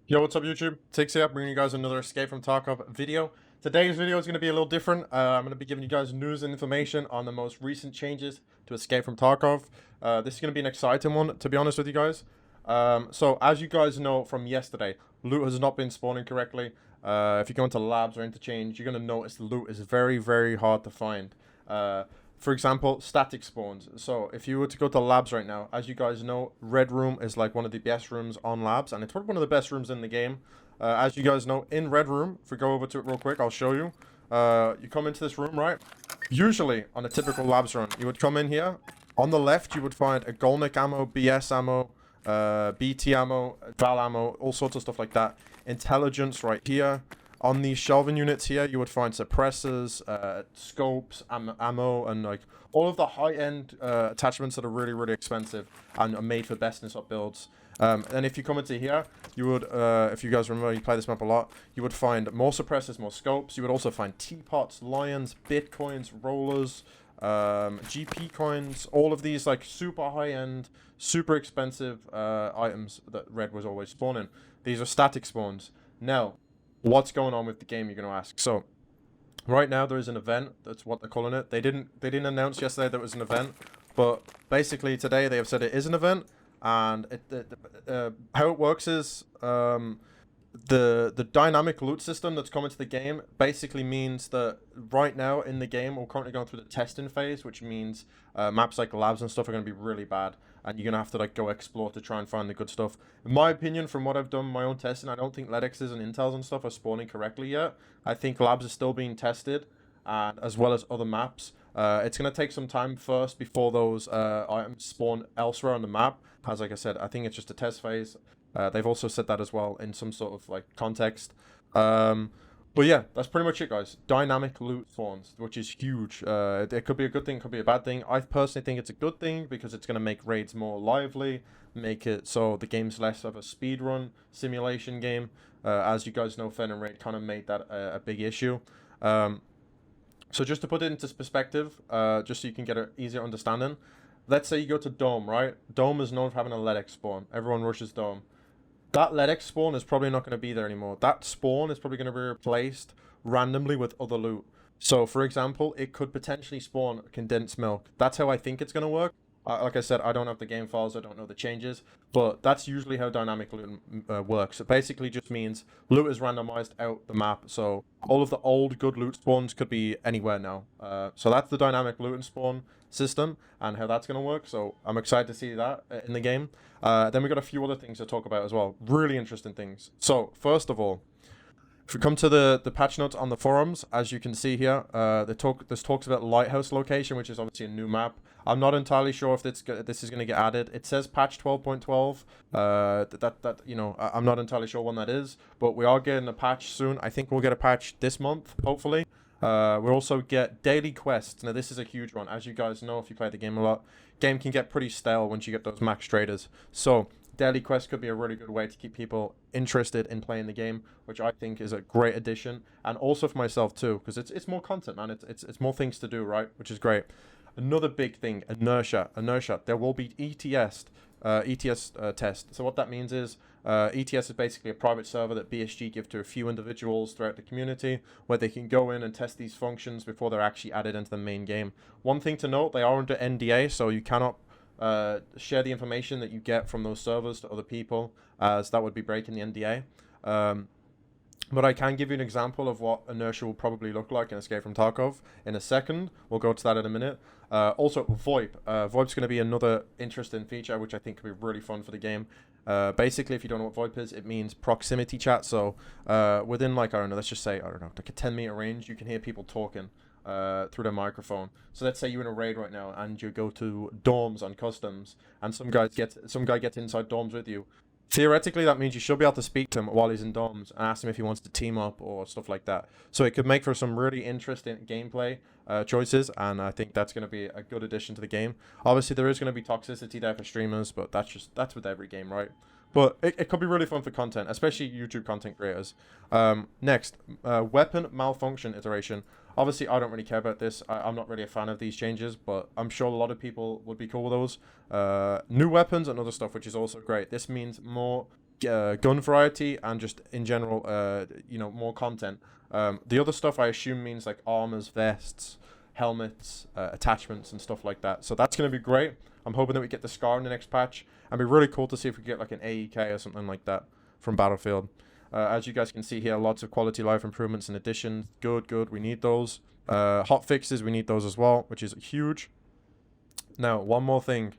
Yo, what's up YouTube? Tigz here, bringing you guys another Escape from Tarkov video. Today's video is going to be a little different. I'm going to be giving you guys news and information on the most recent changes to Escape from Tarkov. This is going to be an exciting one, to be honest with you guys. So, as you guys know from yesterday, loot has not been spawning correctly. If you go into labs or interchange, you're going to notice the loot is very, very hard to find. For example, static spawns. So if you were to go to labs right now, as you guys know, red room is like one of the best rooms on labs, and it's probably one of the best rooms in the game. As you guys know, in red room, if we go over to it real quick, I'll show you. You come into this room, right? Usually on a typical labs run, you would come in here. On the left, you would find a Golnik ammo, BS ammo, BT ammo, Val ammo, all sorts of stuff like that. Intelligence right here. On these shelving units here, you would find suppressors, scopes, ammo, and like all of the high-end attachments that are really, really expensive and are made for bestness up builds. And if you come into here, you would, if you guys remember, you play this map a lot, you would find more suppressors, more scopes. You would also find teapots, lions, bitcoins, rollers, GP coins, all of these like super high-end, super expensive items that Red was always spawning. These are static spawns. Now, what's going on with the game, you're going to ask? So right now there is an event. That's what they're calling it. They didn't announce yesterday that it was an event, but basically today they have said it is an event. And how it works is the dynamic loot system that's coming to the game basically means that right now in the game we're currently going through the testing phase, which means maps like labs and stuff are going to be really bad, and you're going to have to like go explore to try and find the good stuff. In my opinion, from what I've done my own testing, I don't think Ledexes and Intels and stuff are spawning correctly yet. I think labs are still being tested, and as well as other maps. It's going to take some time first before those items spawn elsewhere on the map. As like I said, I think it's just a test phase. They've also said that as well in some sort of like context. But yeah, that's pretty much it, guys. Dynamic loot spawns, which is huge. It could be a good thing, could be a bad thing. I personally think it's a good thing because it's going to make raids more lively, make it so the game's less of a speedrun simulation game. As you guys know, Fen and Raid kind of made that a big issue. So just to put it into perspective, just so you can get an easier understanding, let's say you go to Dome, right? Dome is known for having a Ledex spawn. Everyone rushes Dome. That Ledex spawn is probably not going to be there anymore. That spawn is probably going to be replaced randomly with other loot. So, for example, it could potentially spawn condensed milk. That's how I think it's going to work. Like I said, I don't have the game files, I don't know the changes, but that's usually how dynamic loot works. It basically just means loot is randomized out the map, so all of the old good loot spawns could be anywhere now. So that's the dynamic loot and spawn system and how that's going to work, so I'm excited to see that in the game. Then we got a few other things to talk about as well, really interesting things. So, first of all, if we come to the patch notes on the forums, as you can see here, there's talks about Lighthouse Location, which is obviously a new map. I'm not entirely sure if this is going to get added. It says patch 12.12. I'm not entirely sure when that is, but we are getting a patch soon. I think we'll get a patch this month, hopefully. We'll also get daily quests. Now, this is a huge one. As you guys know, if you play the game a lot, game can get pretty stale once you get those max traders. So, daily quests could be a really good way to keep people interested in playing the game, which I think is a great addition, and also for myself too, because it's more content, man. It's more things to do, right? Which is great. Another big thing, inertia. There will be ETS test. So what that means is ETS is basically a private server that BSG give to a few individuals throughout the community, where they can go in and test these functions before they're actually added into the main game. One thing to note, they are under NDA, so you cannot share the information that you get from those servers to other people, as that would be breaking the NDA. But I can give you an example of what inertia will probably look like in Escape from Tarkov in a second. We'll go to that in a minute. Also, VoIP. VoIP's going to be another interesting feature, which I think could be really fun for the game. Basically, if you don't know what VoIP is, it means proximity chat. So within, like, I don't know, let's just say, I don't know, like a 10-meter range, you can hear people talking through their microphone. So let's say you're in a raid right now and you go to dorms on customs, and some guy gets inside dorms with you. Theoretically, that means you should be able to speak to him while he's in dorms and ask him if he wants to team up or stuff like that. So it could make for some really interesting gameplay choices, and I think that's going to be a good addition to the game. Obviously, there is going to be toxicity there for streamers, but that's with every game, right? But it could be really fun for content, especially YouTube content creators. Next, weapon malfunction iteration. Obviously, I don't really care about this. I'm not really a fan of these changes, but I'm sure a lot of people would be cool with those. New weapons and other stuff, which is also great. This means more gun variety and just in general, more content. The other stuff I assume means like armors, vests, helmets, attachments, and stuff like that. So that's going to be great. I'm hoping that we get the Scar in the next patch. And it'd be really cool to see if we get like an AEK or something like that from Battlefield. As you guys can see here, lots of quality life improvements and additions. Good. We need those. Hot fixes, we need those as well, which is huge. Now, one more thing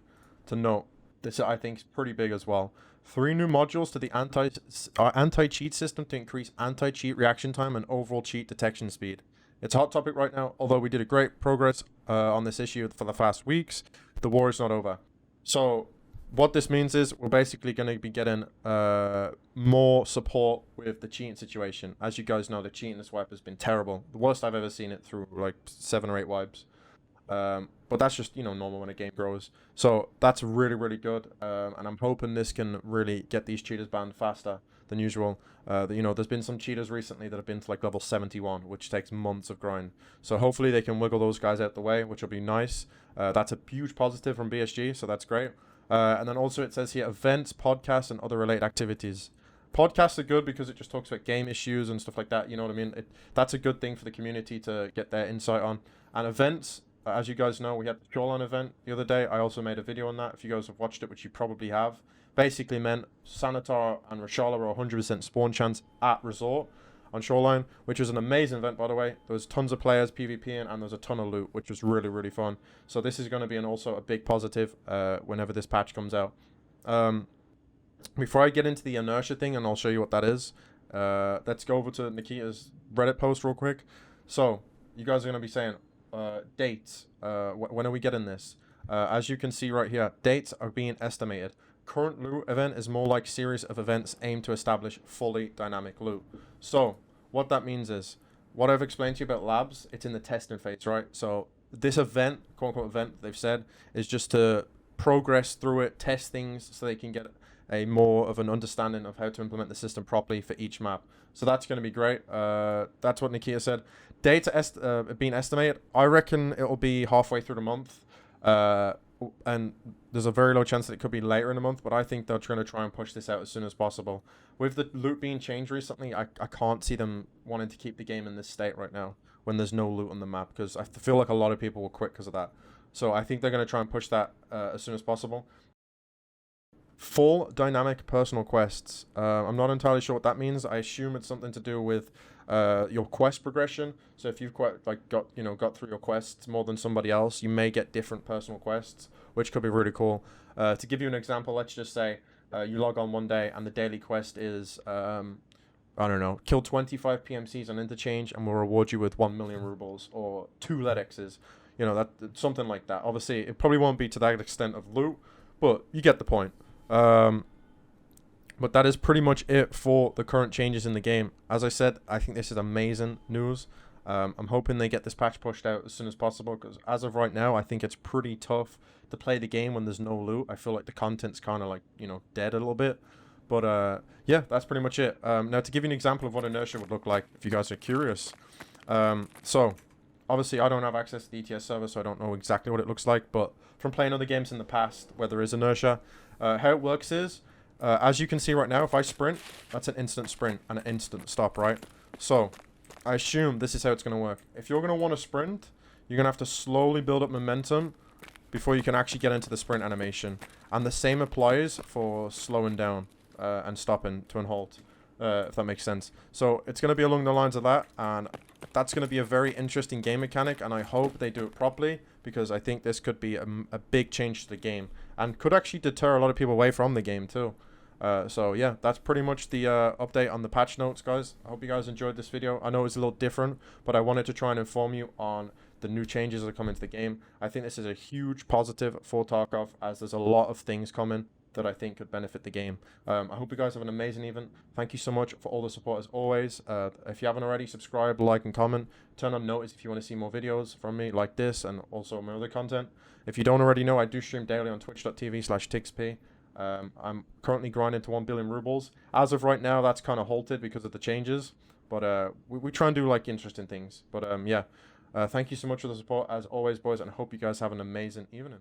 to note. This I think is pretty big as well. 3 new modules to the anti-cheat system to increase anti-cheat reaction time and overall cheat detection speed. It's a hot topic right now, although we did a great progress on this issue for the past weeks. The war is not over. So what this means is we're basically going to be getting more support with the cheating situation. As you guys know, the cheating this wipe has been terrible. The worst I've ever seen it through like 7 or 8 wipes. But that's just, normal when a game grows. So that's really good. And I'm hoping this can really get these cheaters banned faster than usual. There's been some cheaters recently that have been to like level 71, which takes months of grind. So hopefully they can wiggle those guys out the way, which will be nice. That's a huge positive from BSG, so that's great. And then also it says here, events, podcasts, and other related activities. Podcasts are good because it just talks about game issues and stuff like that. You know what I mean? That's a good thing for the community to get their insight on. And events, as you guys know, we had the Shoreline event the other day. I also made a video on that. If you guys have watched it, which you probably have, basically meant Sanitar and Rashala were 100% spawn chance at Resort on Shoreline, which was an amazing event, by the way. There was tons of players PvPing, and there was a ton of loot, which was really fun. So this is going to be also a big positive whenever this patch comes out. Before I get into the inertia thing, and I'll show you what that is, let's go over to Nikita's Reddit post real quick. So you guys are going to be saying, dates. When are we getting this? As you can see right here, dates are being estimated. Current loot event is more like series of events aimed to establish fully dynamic loot. So what that means is, what I've explained to you about labs, it's in the testing phase, right? So this event, quote unquote event, they've said, is just to progress through it, test things so they can get a more of an understanding of how to implement the system properly for each map. So that's going to be great. That's what Nikita said. Data being estimated, I reckon it'll be halfway through the month. And there's a very low chance that it could be later in the month, but I think they're going to try and push this out as soon as possible. With the loot being changed recently, I can't see them wanting to keep the game in this state right now when there's no loot on the map, because I feel like a lot of people will quit because of that. So I think they're going to try and push that as soon as possible. Full dynamic personal quests. I'm not entirely sure what that means. I assume it's something to do with your quest progression. So if you've got through your quests more than somebody else, you may get different personal quests, which could be really cool. To give you an example, let's just say you log on one day and the daily quest is I don't know, kill 25 PMCs on interchange and we'll reward you with 1 million rubles or 2 LEDXs. That something like that. Obviously, it probably won't be to that extent of loot, but you get the point. But that is pretty much it for the current changes in the game. As I said, I think this is amazing news. I'm hoping they get this patch pushed out as soon as possible, because as of right now, I think it's pretty tough to play the game when there's no loot. I feel like the content's kind of like, dead a little bit. But yeah, that's pretty much it. Now, to give you an example of what inertia would look like, if you guys are curious. So, obviously, I don't have access to the ETS server, so I don't know exactly what it looks like. But from playing other games in the past where there is inertia, how it works is, as you can see right now, if I sprint, that's an instant sprint and an instant stop, right? So, I assume this is how it's going to work. If you're going to want to sprint, you're going to have to slowly build up momentum before you can actually get into the sprint animation. And the same applies for slowing down and stopping to and halt, if that makes sense. So, it's going to be along the lines of that, and that's going to be a very interesting game mechanic, and I hope they do it properly, because I think this could be a big change to the game, and could actually deter a lot of people away from the game too. So yeah, that's pretty much the update on the patch notes, guys. I hope you guys enjoyed this video. I know it's a little different, but I wanted to try and inform you on the new changes that are coming to the game. I think this is a huge positive for Tarkov, as there's a lot of things coming that I think could benefit the game. I hope you guys have an amazing evening. Thank you so much for all the support as always. If you haven't already, subscribe, like, and comment. Turn on notice if you want to see more videos from me like this, and also my other content. If you don't already know, I do stream daily on twitch.tv/TigzP. I'm currently grinding to 1 billion rubles. As of right now, that's kind of halted because of the changes. But we try and do like interesting things. But yeah, thank you so much for the support as always, boys, and I hope you guys have an amazing evening.